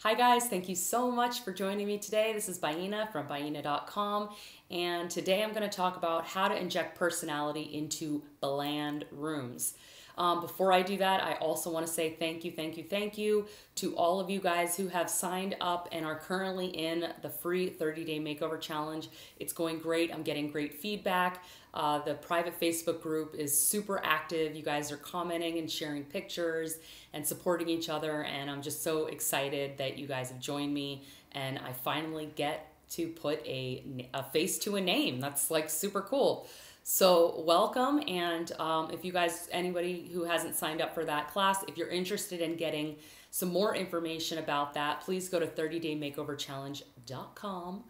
Hi guys, thank you so much for joining me today. This is Baina from Baina.com, and today I'm going to talk about how to inject personality into bland rooms. Before I do that, I also want to say thank you to all of you guys who have signed up and are currently in the free 30-day makeover challenge. It's going great. I'm getting great feedback. The private Facebook group is super active. You guys are commenting and sharing pictures and supporting each other, and I'm just so excited that you guys have joined me and I finally get to put a face to a name. That's like super cool. So welcome, and if you guys, anybody who hasn't signed up for that class, if you're interested in getting some more information about that, please go to 30daymakeoverchallenge.com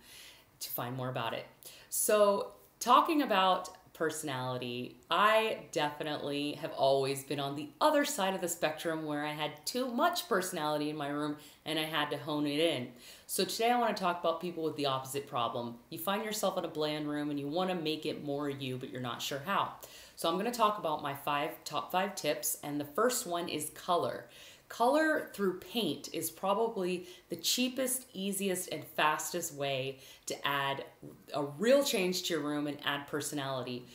to find more about it. So talking about personality, I definitely have always been on the other side of the spectrum where I had too much personality in my room and I had to hone it in. So today I want to talk about people with the opposite problem. You find yourself in a bland room and you want to make it more you, but you're not sure how. So I'm going to talk about my top five tips, and the first one is color. Color through paint is probably the cheapest, easiest, and fastest way to add a real change to your room and add personality.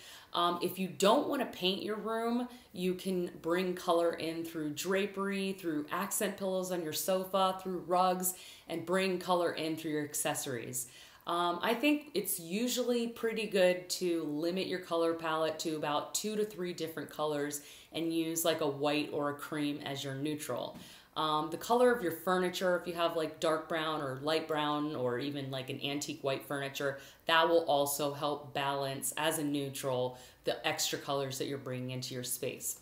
If you don't want to paint your room, you can bring color in through drapery, through accent pillows on your sofa, through rugs, and bring color in through your accessories. I think it's usually pretty good to limit your color palette to about 2 to 3 different colors and use like a white or a cream as your neutral. The color of your furniture, if you have like dark brown or light brown or even like an antique white furniture, that will also help balance as a neutral the extra colors that you're bringing into your space.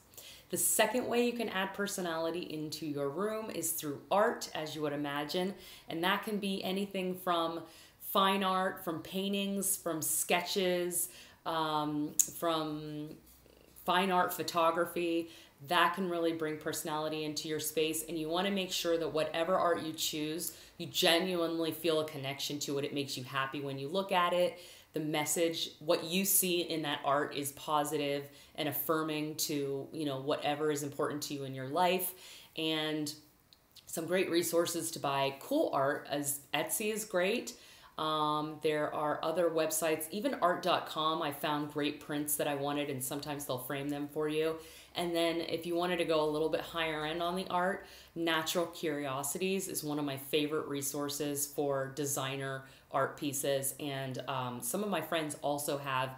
The second way you can add personality into your room is through art, as you would imagine, and that can be anything from fine art, from paintings, from sketches, from fine art photography. That can really bring personality into your space, and you want to make sure that whatever art you choose, you genuinely feel a connection to it. It makes you happy when you look at it. The message, what you see in that art is positive and affirming to, whatever is important to you in your life. And some great resources to buy cool art, as Etsy is great. There are other websites, even art.com. I found great prints that I wanted, and sometimes they'll frame them for you. And then if you wanted to go a little bit higher end on the art, Natural Curiosities is one of my favorite resources for designer art pieces. And some of my friends also have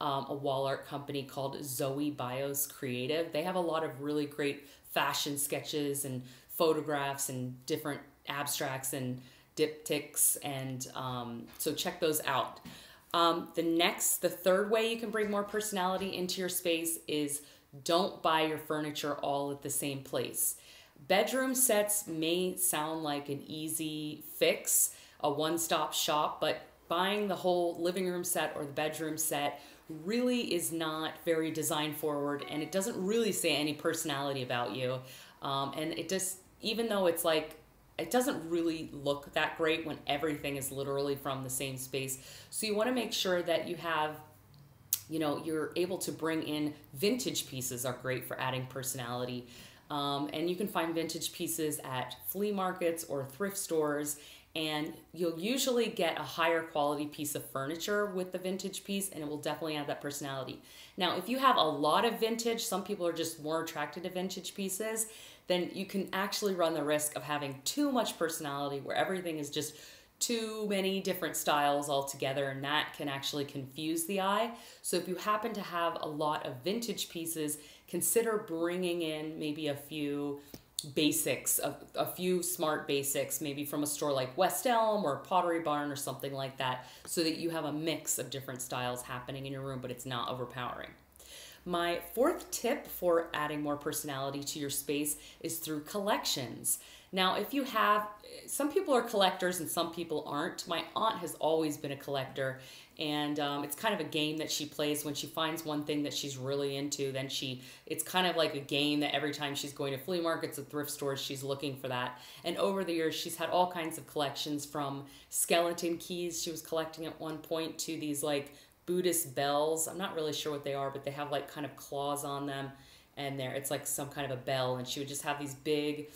a wall art company called Zoe Bios Creative. They have a lot of really great fashion sketches and photographs and different abstracts and diptychs, and so check those out. The third way you can bring more personality into your space is don't buy your furniture all at the same place. Bedroom sets may sound like an easy fix, a one-stop shop, but buying the whole living room set or the bedroom set really is not very design forward, and it doesn't really say any personality about you. And it just, even though it's like, it doesn't really look that great when everything is literally from the same space. So you want to make sure that you have, you're able to bring in vintage pieces are great for adding personality. And you can find vintage pieces at flea markets or thrift stores, and you'll usually get a higher quality piece of furniture with the vintage piece, and it will definitely add that personality. Now, if you have a lot of vintage, some people are just more attracted to vintage pieces, then you can actually run the risk of having too much personality where everything is just too many different styles all together, and that can actually confuse the eye. So if you happen to have a lot of vintage pieces, consider bringing in maybe a few basics, a few smart basics, maybe from a store like West Elm or Pottery Barn or something like that, so that you have a mix of different styles happening in your room, but it's not overpowering. My fourth tip for adding more personality to your space is through collections. Now, if you have, some people are collectors and some people aren't. My aunt has always been a collector, and it's kind of a game that she plays. When she finds one thing that she's really into, then it's kind of like a game that every time she's going to flea markets and thrift stores, she's looking for that. And over the years, she's had all kinds of collections, from skeleton keys she was collecting at one point to these like Buddhist bells. I'm not really sure what they are, but they have like kind of claws on them, and it's like some kind of a bell, and she would just have these big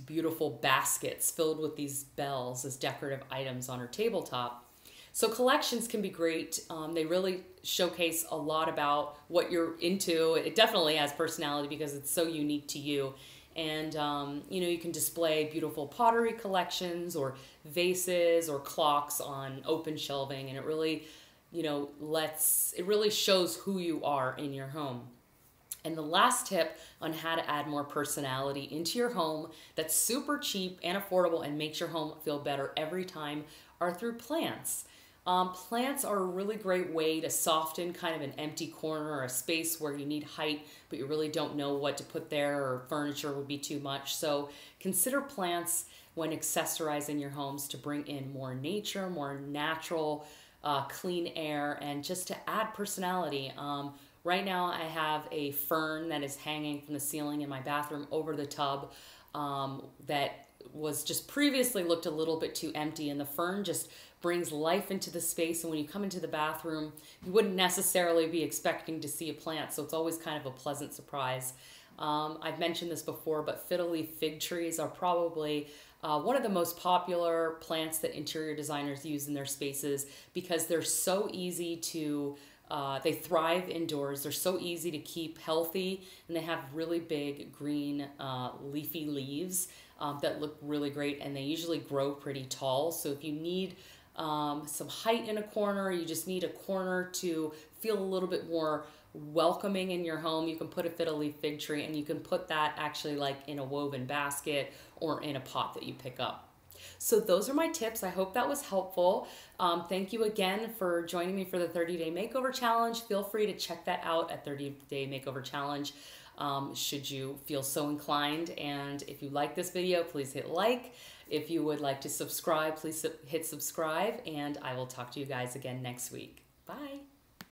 beautiful baskets filled with these bells as decorative items on her tabletop. So collections can be great. They really showcase a lot about what you're into. It definitely has personality because it's so unique to you. And you know, you can display beautiful pottery collections or vases or clocks on open shelving, and it really, you know, it really shows who you are in your home. And the last tip on how to add more personality into your home that's super cheap and affordable and makes your home feel better every time are through plants. Plants are a really great way to soften kind of an empty corner or a space where you need height, but you really don't know what to put there, or furniture would be too much. So consider plants when accessorizing your homes to bring in more nature, more natural, clean air, and just to add personality. Right now I have a fern that is hanging from the ceiling in my bathroom over the tub that was just previously looked a little bit too empty, and the fern just brings life into the space. And when you come into the bathroom, you wouldn't necessarily be expecting to see a plant, so it's always kind of a pleasant surprise. I've mentioned this before, but fiddle leaf fig trees are probably one of the most popular plants that interior designers use in their spaces because they're so easy to they thrive indoors. They're so easy to keep healthy, and they have really big green leafy leaves that look really great, and they usually grow pretty tall. So if you need some height in a corner, you just need a corner to feel a little bit more welcoming in your home, you can put a fiddle leaf fig tree, and you can put that actually like in a woven basket or in a pot that you pick up. So those are my tips. I hope that was helpful. Thank you again for joining me for the 30-Day Makeover Challenge. Feel free to check that out at 30-Day Makeover Challenge should you feel so inclined. And if you like this video, please hit like. If you would like to subscribe, please hit subscribe. And I will talk to you guys again next week. Bye.